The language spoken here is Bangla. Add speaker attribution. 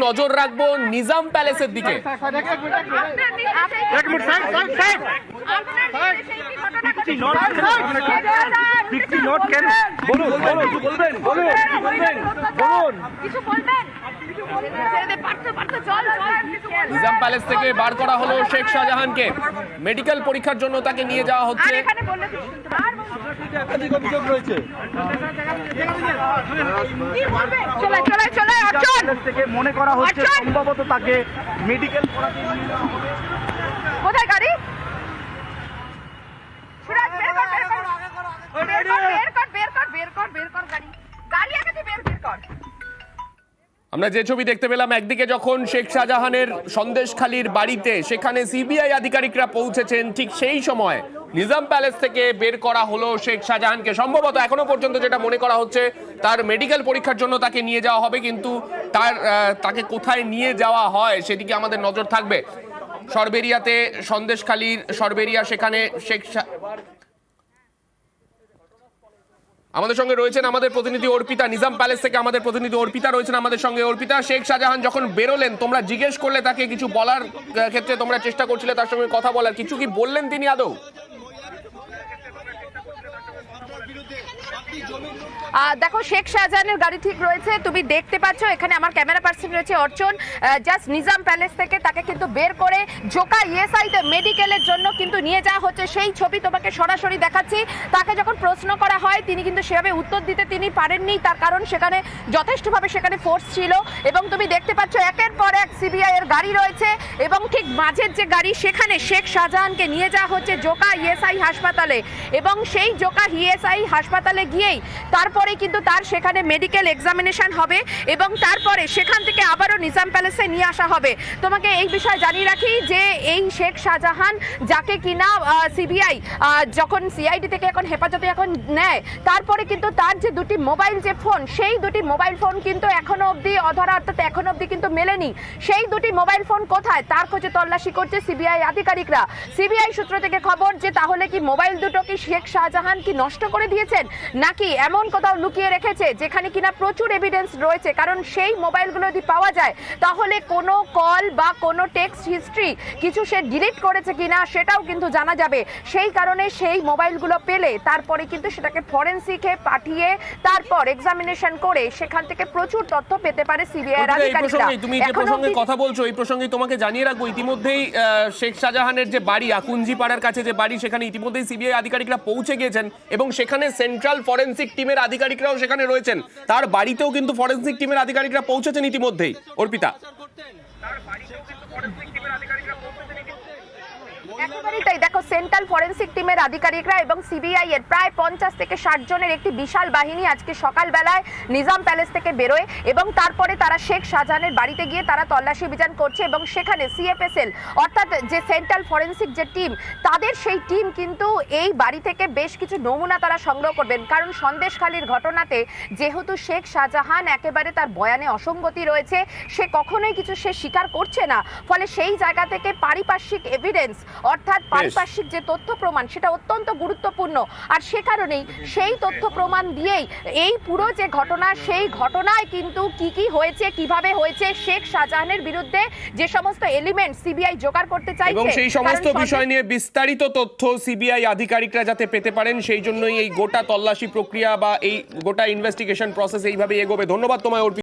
Speaker 1: নজর রাখবো নিজাম প্যালেসের দিকে। নিজাম প্যালেস থেকে বার করা হলো শেখ শাহজাহানকে, মেডিকেল পরীক্ষার জন্য তাকে নিয়ে যাওয়া হচ্ছে।
Speaker 2: মনে করা হচ্ছে সম্ভবত তাকে মেডিকেল
Speaker 3: কোথায় গাড়ি?
Speaker 1: আমরা যে ছবি দেখতে পেলাম, একদিকে যখন শেখ শাহজাহানের সন্দেশখালীর বাড়িতে সেখানে সিবিআই আধিকারিকরা পৌঁছেছেন, ঠিক সেই সময় নিজাম প্যালেস থেকে বের করা হলো শেখ শাহজাহানকে। সম্ভবত এখনো পর্যন্ত যেটা মনে করা হচ্ছে তার মেডিকেল পরীক্ষার জন্য তাকে নিয়ে যাওয়া হবে, কিন্তু তাকে কোথায় নিয়ে যাওয়া হয় সেদিকে আমাদের নজর থাকবে। সরবেরিয়াতে, সন্দেশখালীর সরবেরিয়া, সেখানে আমাদের সঙ্গে রয়েছেন আমাদের প্রতিনিধি অর্পিতা। নিজাম প্যালেস থেকে আমাদের প্রতিনিধি অর্পিতা রয়েছেন আমাদের সঙ্গে। অর্পিতা, শেখ শাহজাহান যখন বেরোলেন, তোমরা জিজ্ঞেস করলে তাকে কিছু বলার ক্ষেত্রে, তোমরা চেষ্টা করছিলে তার সঙ্গে কথা বলার, কিছু কি বললেন তিনি আদৌ?
Speaker 3: দেখো, শেখ শাহজাহানের গাড়ি ঠিক রয়েছে, তুমি দেখতে পাচ্ছ। এখানে আমার ক্যামেরা পার্সন রয়েছে অর্চন। জাস্ট নিজাম প্যালেস থেকে তাকে কিন্তু বের করে জোকা ইএসআইতে মেডিকেলের জন্য কিন্তু নিয়ে যাওয়া হচ্ছে। সেই ছবি তোমাকে সরাসরি দেখাচ্ছি। তাকে যখন প্রশ্ন করা হয়, তিনি কিন্তু সেভাবে উত্তর দিতে তিনি পারেননি, তার কারণ সেখানে যথেষ্টভাবে সেখানে ফোর্স ছিল। এবং তুমি দেখতে পাচ্ছ একের পর এক সিবিআই এর গাড়ি রয়েছে, এবং ঠিক মাঝের যে গাড়ি, সেখানে শেখ শাহজাহানকে নিয়ে যাওয়া হচ্ছে জোকা ইএসআই হাসপাতালে। এবং সেই জোকা ইএসআই হাসপাতালে গিয়েই তারপরে কিন্তু তার সেখানে মেডিকেল এক্সামিনেশন হবে, এবং তারপরে সেখান থেকে আবারও নিজাম প্যালেসে নিয়ে আসা হবে। তোমাকে এই বিষয়ে জানিয়ে রাখি যে এই শেখ শাহজাহান, যাকে কিনা সিবিআই যখন সিআইডি থেকে এখন হেফাজতে এখন নেয়, তারপরে কিন্তু তার যে দুটি মোবাইল যে ফোন, সেই দুটি মোবাইল ফোন কিন্তু এখনো অবধি অধরা, অর্থাৎ এখনো অবধি কিন্তু মেলেনি। সেই দুটি মোবাইল ফোন কোথায় তার খোঁজে তল্লাশি করছে সিবিআই আধিকারিকরা। সিবিআই সূত্র থেকে খবর যে তাহলে কি মোবাইল দুটো কি শেখ শাহজাহান কি নষ্ট করে দিয়েছেন, নাকি এমন কোথাও লুকিয়ে রেখেছে যেখানে কিনা প্রচুর এভিডেন্স রয়েছে। কারণ সেই মোবাইলগুলো যদি পাওয়া যায়, তাহলে কোনো কল বা কোনো টেক্সট হিস্ট্রি কিছু সে ডিলিট করেছে কিনা সেটাও কিন্তু জানা যাবে। সেই কারণে সেই মোবাইলগুলো পেলে তারপরে কিন্তু সেটাকে ফরেনসিকে পাঠিয়ে তারপর এক্সামিনেশন করে সেখান থেকে প্রচুর তথ্য পেতে পারে সিবিআই এর আধিকারিকরা।
Speaker 1: তুমি যে প্রসঙ্গে কথা বলছো, এই প্রসঙ্গে তোমাকে জানিয়ে রাখবো, ইতিমধ্যেই শেখ শাহজাহানের যে বাড়ি, আকুঞ্জি পাড়ার কাছে যে বাড়ি, সেখানে ইতিমধ্যেই সিবিআই আধিকারিকরা পৌঁছে গিয়েছেন, এবং সেখানে সেন্ট্রাল ফরেনসিক টিমের আধিকারিকরাও সেখানে রয়েছেন। তার বাড়িতেও কিন্তু ফরেনসিক টিমের আধিকারিকরা পৌঁছেছেন ইতিমধ্যেই। অর্পিতা,
Speaker 3: একেবারেই তাই। দেখো, সেন্ট্রাল ফরেনসিক টিমের আধিকারিকরা এবং সিবিআই এর প্রায় 50 থেকে 60 জনের একটি বিশাল বাহিনী আজকে সকালবেলায় নিজাম প্যালেস থেকে বেরোয়, এবং তারপরে তারা শেখ শাহজাহানের বাড়িতে গিয়ে তারা তল্লাশি অভিযান করছে। এবং সেখানে সিএফএসএল, অর্থাৎ যে সেন্ট্রাল ফরেনসিক যে টিম, তাদের সেই টিম কিন্তু এই বাড়ি থেকে বেশ কিছু নমুনা তারা সংগ্রহ করবেন। কারণ সন্দেশখালীর ঘটনাতে যেহেতু শেখ শাহজাহান একেবারে তার বয়ানে অসঙ্গতি রয়েছে, সে কখনোই কিছু সে স্বীকার করছে না, ফলে সেই জায়গা থেকে পারিপার্শ্বিক এভিডেন্স, অর্থাৎ পারিপার্শ্বিক যে তথ্য প্রমাণ, সেটা অত্যন্ত গুরুত্বপূর্ণ। আর সে কারণেই সেই তথ্য প্রমাণ দিয়েই এই পুরো যে ঘটনা, সেই ঘটনায় কিন্তু কি হয়েছে, কিভাবে হয়েছে, শেখ শাহজাহানের বিরুদ্ধে যে সমস্ত এলিমেন্ট সিবিআই জোগাড় করতে চাইছে,
Speaker 1: এবং সেই সমস্ত বিষয় নিয়ে বিস্তারিত তথ্য সিবিআই আধিকারিকরা যাতে পেতে পারেন, সেই জন্যই এই গোটা তল্লাশি প্রক্রিয়া বা এই গোটা ইনভেস্টিগেশন প্রসেস এইভাবে এগোবে। ধন্যবাদ তোমায় অর্পিতা।